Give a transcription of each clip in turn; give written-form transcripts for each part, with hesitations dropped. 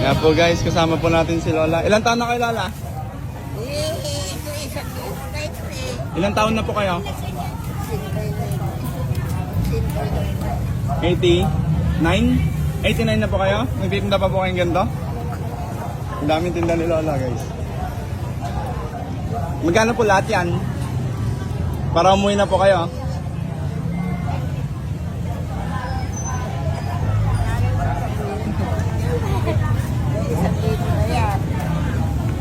Kaya po guys, kasama po natin si Lola. Ilang taon na kayo, Lola? Ilang taon na po kayo? 89? 89 na po kayo? Nagtitinda pa po kayong ganito? Ang daming tinda ni Lola guys. Magkano po lahat yan? Para umuwi na po kayo.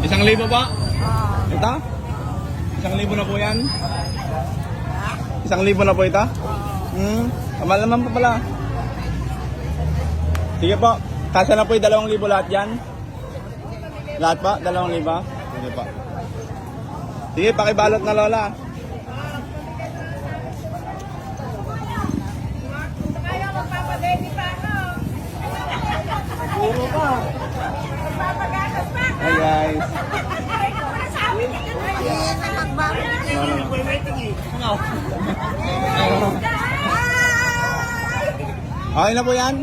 Isang libo ba? Ito? 1,000 na po yan? 1,000 na po ito? Kamal naman po pala. Sige po. Kasya na po yung 2,000 lahat yan? Lahat pa? 2,000? Sige po. Sige, pakibalot na Lola. Puro pa. Hi guys. Okay na po yan?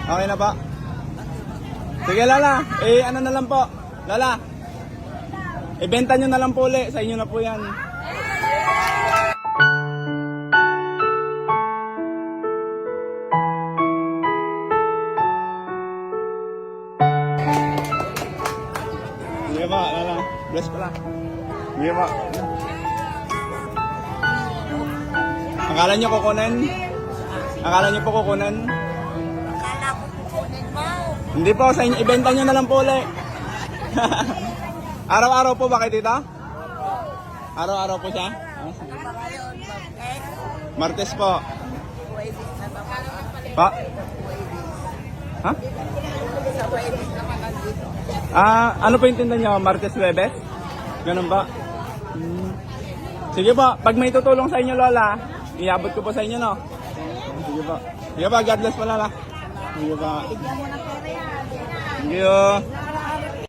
Okay na pa? Sige Lala, ano na lang po? Lala, ibenta nyo na lang po ulit, sa inyo na po yan. Sige po, Lala, bless pala. Sige po. Akala nyo kukunin? Akala nyo po kukunin? Akala ko kukunin mo. Hindi po, sa inyo, ibenta nyo na lang po ulit. Araw-araw po ba kayo dito? Araw-araw po siya? Ano ba yun? Martes po. Pwede na naman. Pa? Ha? Sa pwede naman nandito. Ano po yung tinda nyo? Martes, Webes? Ganun ba? Sige po, pag may tutulong sa inyo Lola, iabot ko po sa inyo no? Sige po. Sige po, God bless po Lola. Sige po. Bigyan mo ng pera yan. Thank you.